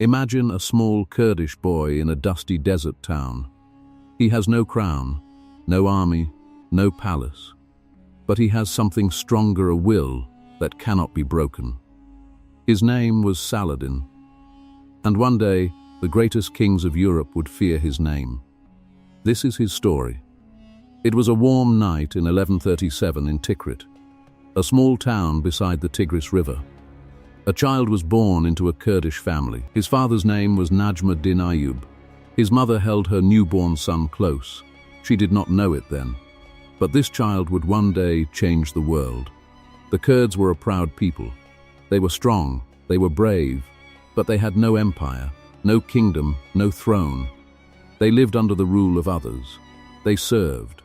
Imagine a small Kurdish boy in a dusty desert town. He has no crown, no army, no palace. But he has something stronger, a will that cannot be broken. His name was Saladin. And one day, the greatest kings of Europe would fear his name. This is his story. It was a warm night in 1137 in Tikrit, a small town beside the Tigris River. A child was born into a Kurdish family. His father's name was Najm ad-Din Ayyub. His mother held her newborn son close. She did not know it then. But this child would one day change the world. The Kurds were a proud people. They were strong, they were brave, but they had no empire, no kingdom, no throne. They lived under the rule of others. They served,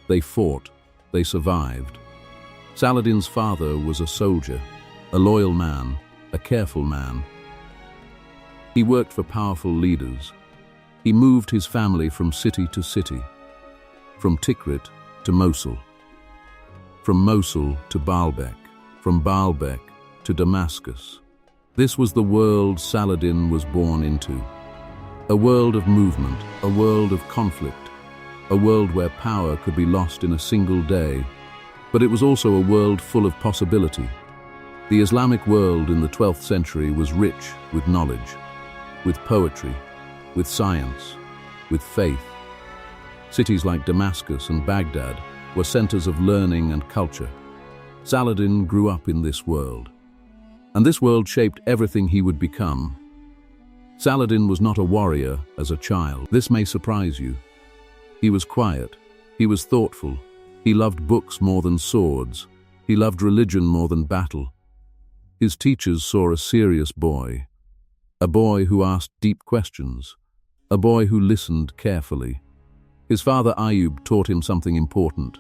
they fought, they survived. Saladin's father was a soldier, a loyal man, a careful man. He worked for powerful leaders. He moved his family from city to city, from Tikrit to Mosul, from Mosul to Baalbek, from Baalbek to Damascus. This was the world Saladin was born into. A world of movement, a world of conflict, a world where power could be lost in a single day. But it was also a world full of possibility. The Islamic world in the 12th century was rich with knowledge, with poetry, with science, with faith. Cities like Damascus and Baghdad were centers of learning and culture. Saladin grew up in this world, and this world shaped everything he would become. Saladin was not a warrior as a child. This may surprise you. He was quiet, he was thoughtful, he loved books more than swords, he loved religion more than battle. His teachers saw a serious boy, a boy who asked deep questions, a boy who listened carefully. His father Ayyub taught him something important.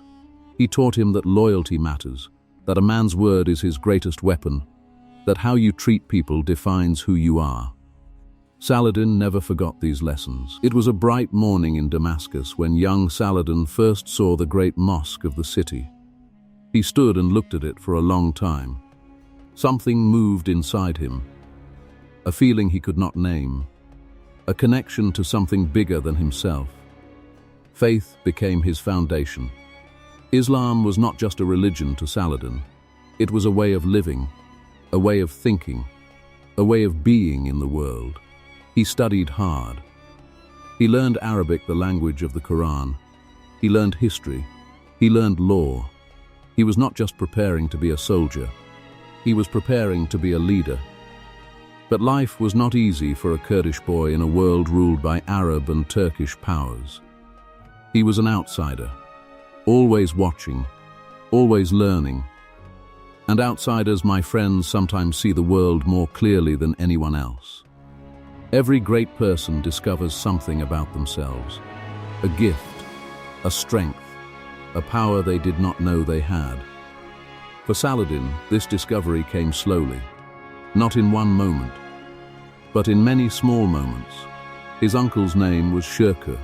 He taught him that loyalty matters, that a man's word is his greatest weapon, that how you treat people defines who you are. Saladin never forgot these lessons. It was a bright morning in Damascus when young Saladin first saw the great mosque of the city. He stood and looked at it for a long time. Something moved inside him, a feeling he could not name, a connection to something bigger than himself. Faith became his foundation. Islam was not just a religion to Saladin. It was a way of living, a way of thinking, a way of being in the world. He studied hard. He learned Arabic, the language of the Quran. He learned history. He learned law. He was not just preparing to be a soldier. He was preparing to be a leader. But life was not easy for a Kurdish boy in a world ruled by Arab and Turkish powers. He was an outsider, always watching, always learning. And outsiders, my friends, sometimes see the world more clearly than anyone else. Every great person discovers something about themselves, a gift, a strength, a power they did not know they had. For Saladin, this discovery came slowly, not in one moment, but in many small moments. His uncle's name was Shirkuh.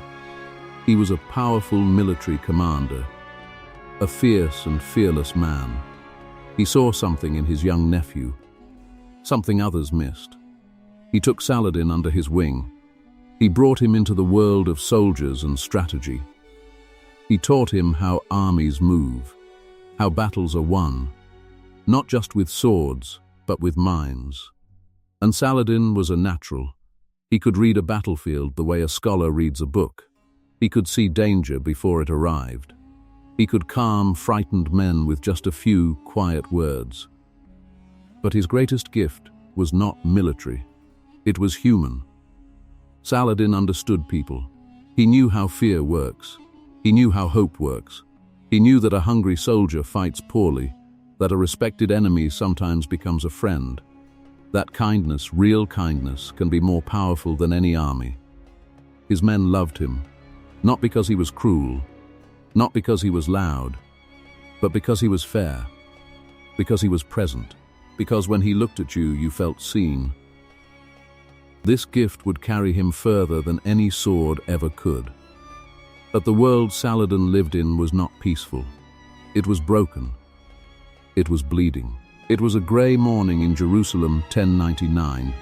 He was a powerful military commander, a fierce and fearless man. He saw something in his young nephew, something others missed. He took Saladin under his wing. He brought him into the world of soldiers and strategy. He taught him how armies move, how battles are won, not just with swords, but with minds. And Saladin was a natural. He could read a battlefield the way a scholar reads a book. He could see danger before it arrived. He could calm frightened men with just a few quiet words. But his greatest gift was not military. It was human. Saladin understood people. He knew how fear works. He knew how hope works. He knew that a hungry soldier fights poorly, that a respected enemy sometimes becomes a friend. That kindness, real kindness, can be more powerful than any army. His men loved him, not because he was cruel, not because he was loud, but because he was fair, because he was present, because when he looked at you, you felt seen. This gift would carry him further than any sword ever could. But the world Saladin lived in was not peaceful. It was broken. It was bleeding. It was a grey morning in Jerusalem, 1099.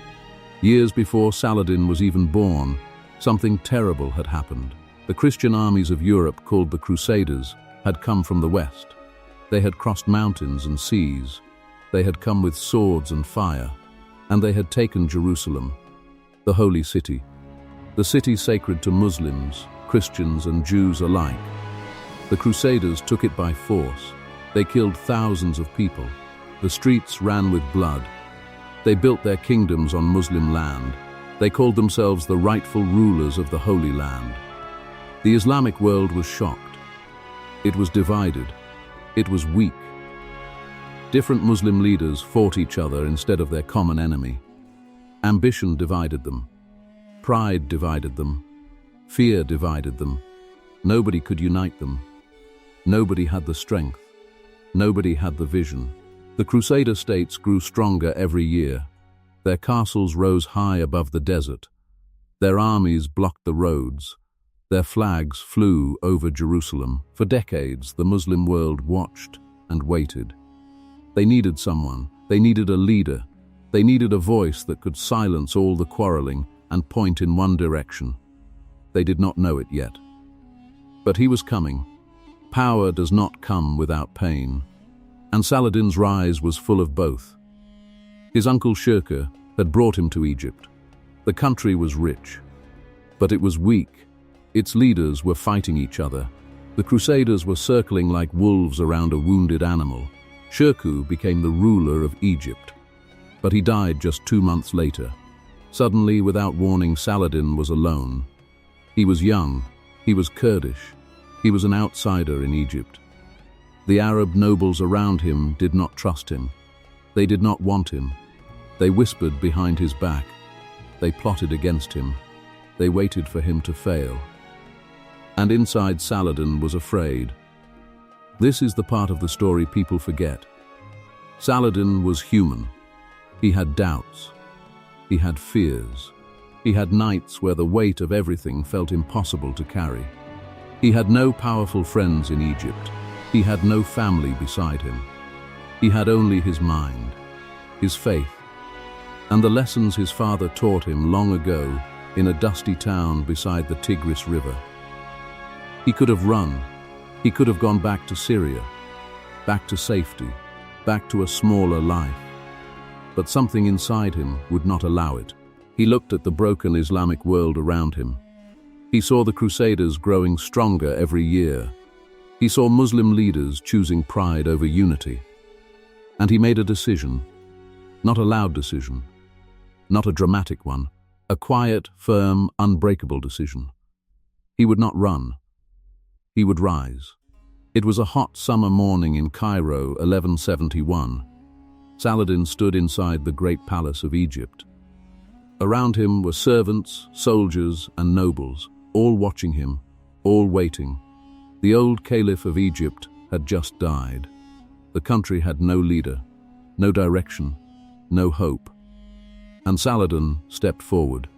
Years before Saladin was even born, something terrible had happened. The Christian armies of Europe, called the Crusaders, had come from the west. They had crossed mountains and seas. They had come with swords and fire, and they had taken Jerusalem, the holy city, the city sacred to Muslims, Christians, and Jews alike. The Crusaders took it by force. They killed thousands of people. The streets ran with blood. They built their kingdoms on Muslim land. They called themselves the rightful rulers of the Holy Land. The Islamic world was shocked. It was divided. It was weak. Different Muslim leaders fought each other instead of their common enemy. Ambition divided them. Pride divided them. Fear divided them. Nobody could unite them. Nobody had the strength. Nobody had the vision. The Crusader states grew stronger every year. Their castles rose high above the desert. Their armies blocked the roads. Their flags flew over Jerusalem. For decades, the Muslim world watched and waited. They needed someone. They needed a leader. They needed a voice that could silence all the quarreling and point in one direction. They did not know it yet. But he was coming. Power does not come without pain. And Saladin's rise was full of both. His uncle Shirkuh had brought him to Egypt. The country was rich, but it was weak. Its leaders were fighting each other. The Crusaders were circling like wolves around a wounded animal. Shirkuh became the ruler of Egypt, but he died just 2 months later. Suddenly, without warning, Saladin was alone. He was young. He was Kurdish. He was an outsider in Egypt. The Arab nobles around him did not trust him. They did not want him. They whispered behind his back. They plotted against him. They waited for him to fail. And inside, Saladin was afraid. This is the part of the story people forget. Saladin was human. He had doubts. He had fears. He had nights where the weight of everything felt impossible to carry. He had no powerful friends in Egypt. He had no family beside him. He had only his mind, his faith, and the lessons his father taught him long ago in a dusty town beside the Tigris River. He could have run. He could have gone back to Syria, back to safety, back to a smaller life. But something inside him would not allow it. He looked at the broken Islamic world around him. He saw the Crusaders growing stronger every year. He saw Muslim leaders choosing pride over unity. And he made a decision, not a loud decision, not a dramatic one, a quiet, firm, unbreakable decision. He would not run. He would rise. It was a hot summer morning in Cairo, 1171. Saladin stood inside the great palace of Egypt. Around him were servants, soldiers, and nobles, all watching him, all waiting. The old caliph of Egypt had just died. The country had no leader, no direction, no hope. And Saladin stepped forward.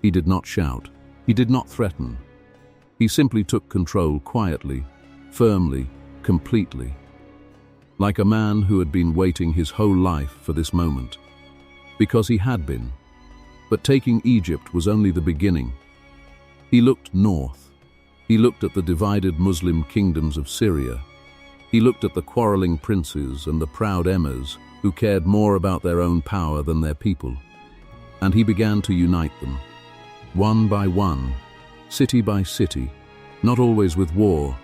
He did not shout. He did not threaten. He simply took control quietly, firmly, completely. Like a man who had been waiting his whole life for this moment. Because he had been. But taking Egypt was only the beginning. He looked north. He looked at the divided Muslim kingdoms of Syria. He looked at the quarreling princes and the proud emirs who cared more about their own power than their people. And he began to unite them, one by one, city by city, not always with war,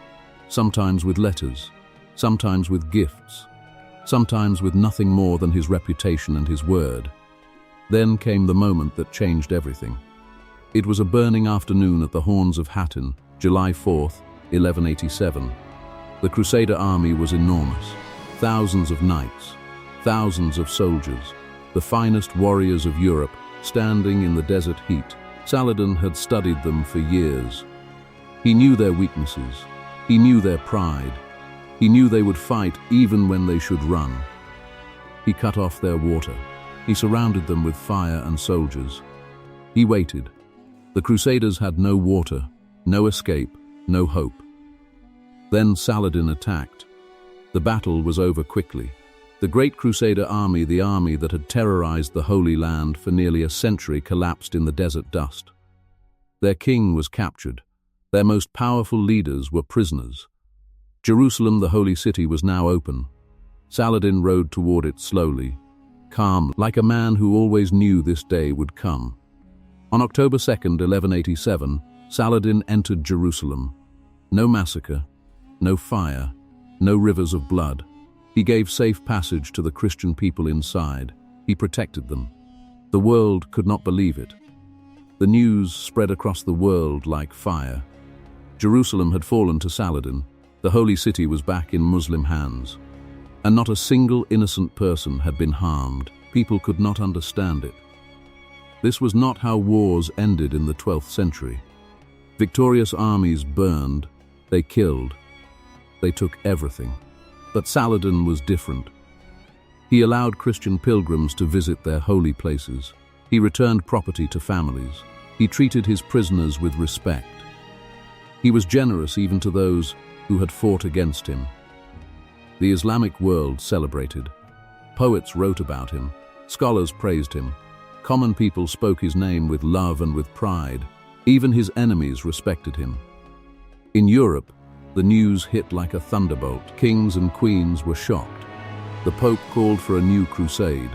sometimes with letters, sometimes with gifts, sometimes with nothing more than his reputation and his word. Then came the moment that changed everything. It was a burning afternoon at the Horns of Hattin, July 4th, 1187. The Crusader army was enormous. Thousands of knights, thousands of soldiers, the finest warriors of Europe, standing in the desert heat. Saladin had studied them for years. He knew their weaknesses. He knew their pride. He knew they would fight even when they should run. He cut off their water. He surrounded them with fire and soldiers. He waited. The Crusaders had no water, no escape, no hope. Then Saladin attacked. The battle was over quickly. The great Crusader army, the army that had terrorized the Holy Land for nearly a century, collapsed in the desert dust. Their king was captured. Their most powerful leaders were prisoners. Jerusalem, the holy city, was now open. Saladin rode toward it slowly, calm, like a man who always knew this day would come. On October 2nd, 1187, Saladin entered Jerusalem. No massacre, no fire, no rivers of blood. He gave safe passage to the Christian people inside. He protected them. The world could not believe it. The news spread across the world like fire. Jerusalem had fallen to Saladin. The holy city was back in Muslim hands. And not a single innocent person had been harmed. People could not understand it. This was not how wars ended in the 12th century. Victorious armies burned, they killed, they took everything. But Saladin was different. He allowed Christian pilgrims to visit their holy places. He returned property to families. He treated his prisoners with respect. He was generous even to those who had fought against him. The Islamic world celebrated. Poets wrote about him. Scholars praised him. Common people spoke his name with love and with pride. Even his enemies respected him. In Europe, the news hit like a thunderbolt. Kings and queens were shocked. The Pope called for a new crusade.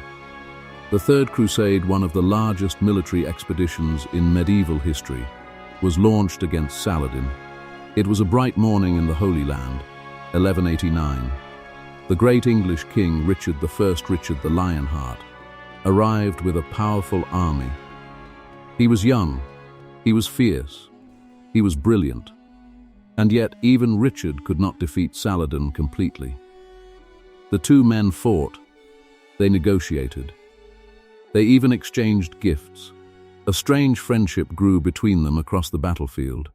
The Third Crusade, one of the largest military expeditions in medieval history, was launched against Saladin. It was a bright morning in the Holy Land, 1189. The great English king, Richard I, Richard the Lionheart, arrived with a powerful army. He was young, he was fierce, he was brilliant. And yet even Richard could not defeat Saladin completely. The two men fought, they negotiated. They even exchanged gifts. A strange friendship grew between them across the battlefield.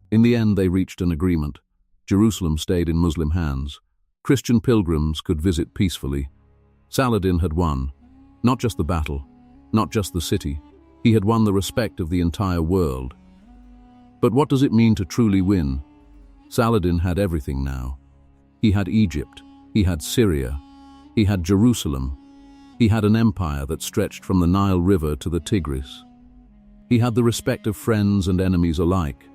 In the end, they reached an agreement. Jerusalem stayed in Muslim hands. Christian pilgrims could visit peacefully. Saladin had won, not just the battle, not just the city. He had won the respect of the entire world. But what does it mean to truly win? Saladin had everything now. He had Egypt, he had Syria, he had Jerusalem. He had an empire that stretched from the Nile River to the Tigris. He had the respect of friends and enemies alike.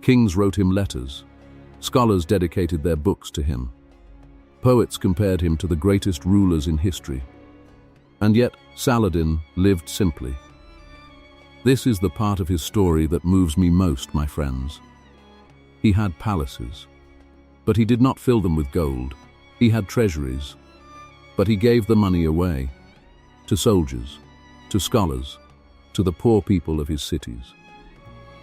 Kings wrote him letters. Scholars dedicated their books to him. Poets compared him to the greatest rulers in history. And yet, Saladin lived simply. This is the part of his story that moves me most, my friends. He had palaces, but he did not fill them with gold. He had treasuries, but he gave the money away to soldiers, to scholars, to the poor people of his cities.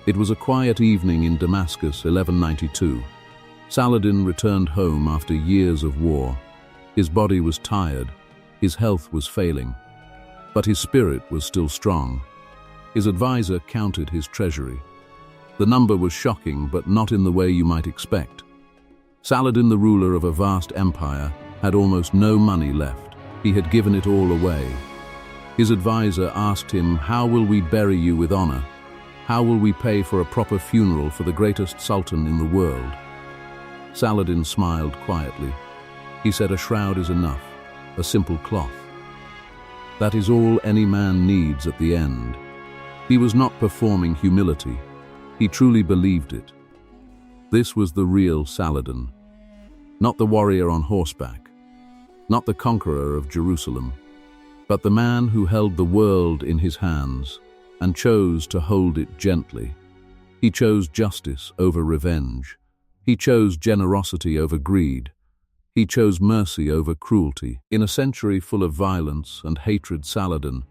It was a quiet evening in Damascus, 1192. Saladin returned home after years of war. His body was tired, his health was failing, but his spirit was still strong. His advisor counted his treasury. The number was shocking, but not in the way you might expect. Saladin, the ruler of a vast empire, had almost no money left. He had given it all away. His advisor asked him, "How will we bury you with honor? How will we pay for a proper funeral for the greatest sultan in the world?" Saladin smiled quietly. He said, "A shroud is enough, a simple cloth. That is all any man needs at the end." He was not performing humility. He truly believed it. This was the real Saladin, not the warrior on horseback, not the conqueror of Jerusalem, but the man who held the world in his hands and chose to hold it gently. He chose justice over revenge. He chose generosity over greed. He chose mercy over cruelty. In a century full of violence and hatred, Saladin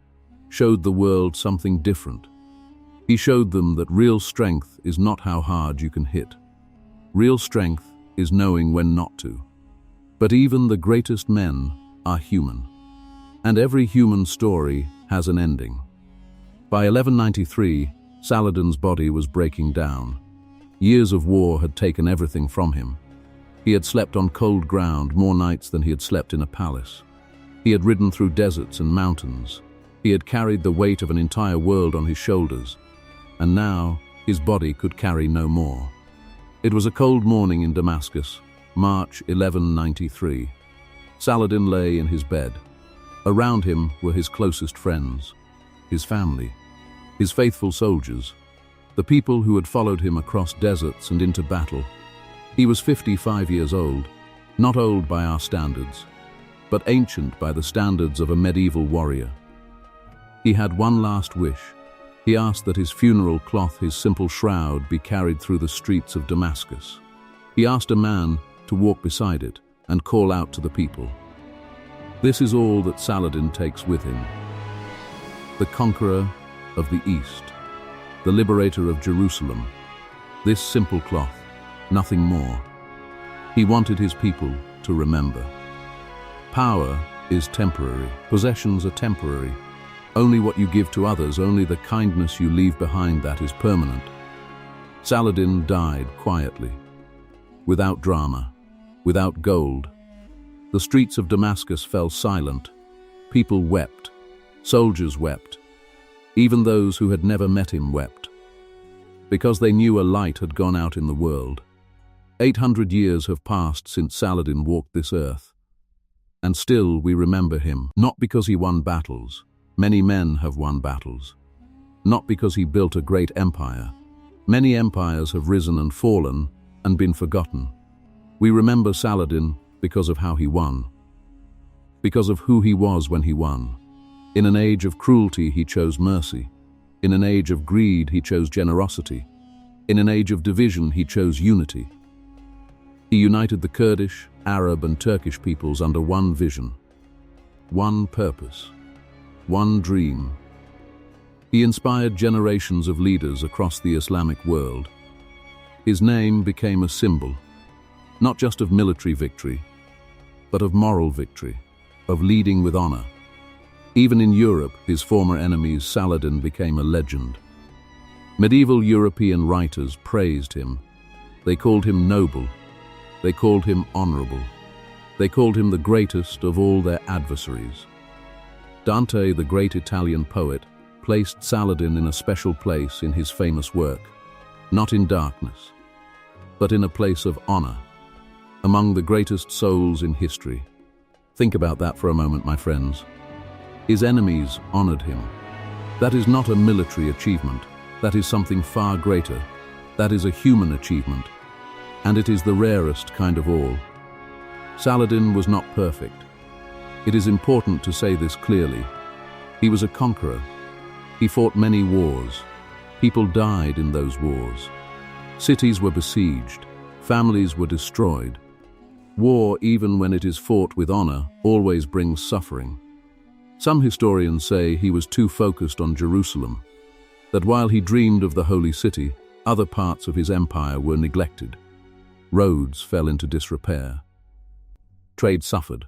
showed the world something different. He showed them that real strength is not how hard you can hit. Real strength is knowing when not to. But even the greatest men are human. And every human story has an ending. By 1193, Saladin's body was breaking down. Years of war had taken everything from him. He had slept on cold ground more nights than he had slept in a palace. He had ridden through deserts and mountains. He had carried the weight of an entire world on his shoulders. And now, his body could carry no more. It was a cold morning in Damascus, March 1193. Saladin lay in his bed. Around him were his closest friends, his family, his faithful soldiers, the people who had followed him across deserts and into battle. He was 55 years old, not old by our standards, but ancient by the standards of a medieval warrior. He had one last wish. He asked that his funeral cloth, his simple shroud, be carried through the streets of Damascus. He asked a man to walk beside it and call out to the people. This is all that Saladin takes with him. The conqueror of the East, the liberator of Jerusalem. This simple cloth, nothing more. He wanted his people to remember. Power is temporary. Possessions are temporary. Only what you give to others, only the kindness you leave behind, that is permanent. Saladin died quietly, without drama, without gold. The streets of Damascus fell silent. People wept. Soldiers wept. Even those who had never met him wept, because they knew a light had gone out in the world. 800 years have passed since Saladin walked this earth, and still we remember him, not because he won battles. Many men have won battles. Not because he built a great empire. Many empires have risen and fallen and been forgotten. We remember Saladin because of how he won, because of who he was when he won. In an age of cruelty, he chose mercy. In an age of greed, he chose generosity. In an age of division, he chose unity. He united the Kurdish, Arab, and Turkish peoples under one vision, one purpose, one dream. He inspired generations of leaders across the Islamic world. His name became a symbol, not just of military victory, but of moral victory, of leading with honor. Even in Europe, his former enemies, Saladin became a legend. Medieval European writers praised him. They called him noble. They called him honorable. They called him the greatest of all their adversaries. Dante, the great Italian poet, placed Saladin in a special place in his famous work, not in darkness, but in a place of honor, among the greatest souls in history. Think about that for a moment, my friends. His enemies honored him. That is not a military achievement. That is something far greater. That is a human achievement. And it is the rarest kind of all. Saladin was not perfect. It is important to say this clearly. He was a conqueror. He fought many wars. People died in those wars. Cities were besieged. Families were destroyed. War, even when it is fought with honor, always brings suffering. Some historians say he was too focused on Jerusalem, that while he dreamed of the holy city, other parts of his empire were neglected. Roads fell into disrepair. Trade suffered.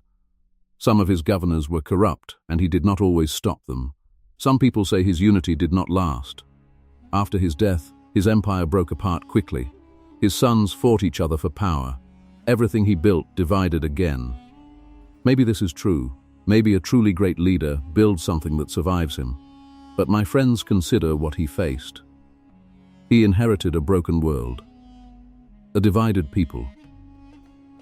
Some of his governors were corrupt, and he did not always stop them. Some people say his unity did not last. After his death, his empire broke apart quickly. His sons fought each other for power. Everything he built divided again. Maybe this is true. Maybe a truly great leader builds something that survives him. But my friends, consider what he faced. He inherited a broken world, a divided people,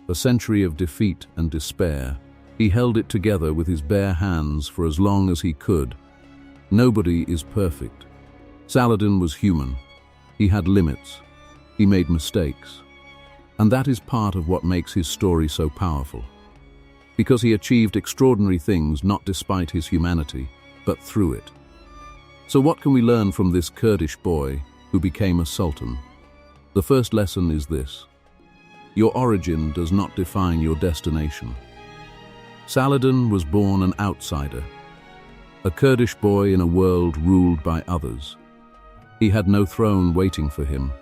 a century of defeat and despair. He held it together with his bare hands for as long as he could. Nobody is perfect. Saladin was human. He had limits. He made mistakes. And that is part of what makes his story so powerful. Because he achieved extraordinary things not despite his humanity, but through it. So what can we learn from this Kurdish boy who became a sultan? The first lesson is this: your origin does not define your destination. Saladin was born an outsider, a Kurdish boy in a world ruled by others. He had no throne waiting for him,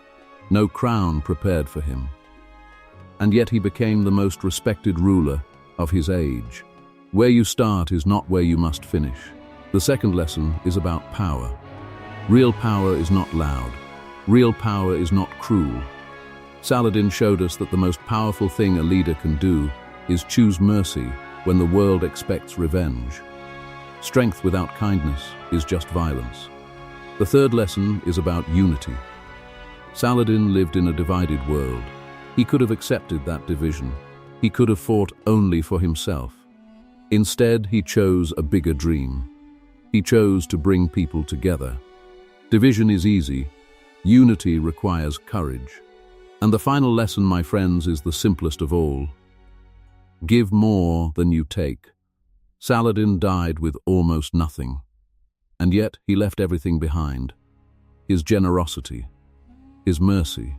no crown prepared for him. And yet he became the most respected ruler of his age. Where you start is not where you must finish. The second lesson is about power. Real power is not loud. Real power is not cruel. Saladin showed us that the most powerful thing a leader can do is choose mercy when the world expects revenge. Strength without kindness is just violence. The third lesson is about unity. Saladin lived in a divided world. He could have accepted that division. He could have fought only for himself. Instead, he chose a bigger dream. He chose to bring people together. Division is easy. Unity requires courage. And the final lesson, my friends, is the simplest of all. Give more than you take. Saladin died with almost nothing. And yet he left everything behind. His generosity, his mercy,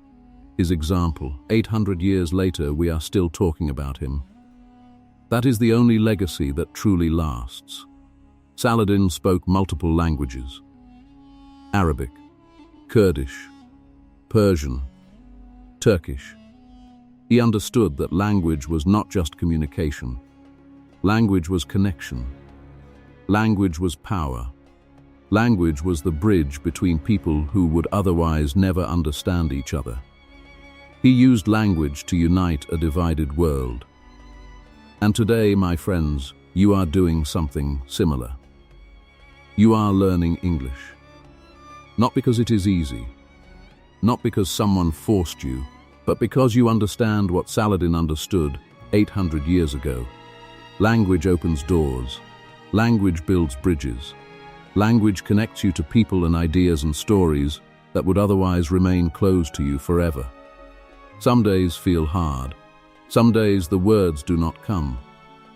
his example. 800 years later, we are still talking about him. That is the only legacy that truly lasts. Saladin spoke multiple languages: Arabic, Kurdish, Persian, Turkish. He understood that language was not just communication. Language was connection. Language was power. Language was the bridge between people who would otherwise never understand each other. He used language to unite a divided world. And today, my friends, you are doing something similar. You are learning English. Not because it is easy, not because someone forced you, but because you understand what Saladin understood 800 years ago. Language opens doors. Language builds bridges. Language connects you to people and ideas and stories that would otherwise remain closed to you forever. Some days feel hard. Some days the words do not come.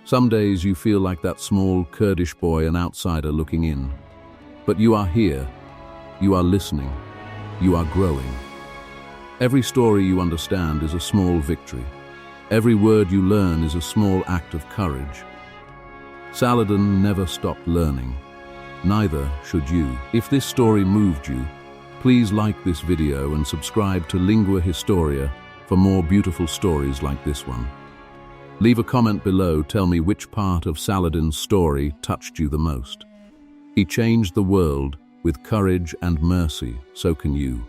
Some days you feel like that small Kurdish boy, an outsider looking in. But you are here. You are listening. You are growing. Every story you understand is a small victory. Every word you learn is a small act of courage. Saladin never stopped learning. Neither should you. If this story moved you, please like this video and subscribe to Lingua Historia for more beautiful stories like this one. Leave a comment below, tell me which part of Saladin's story touched you the most. He changed the world with courage and mercy, so can you.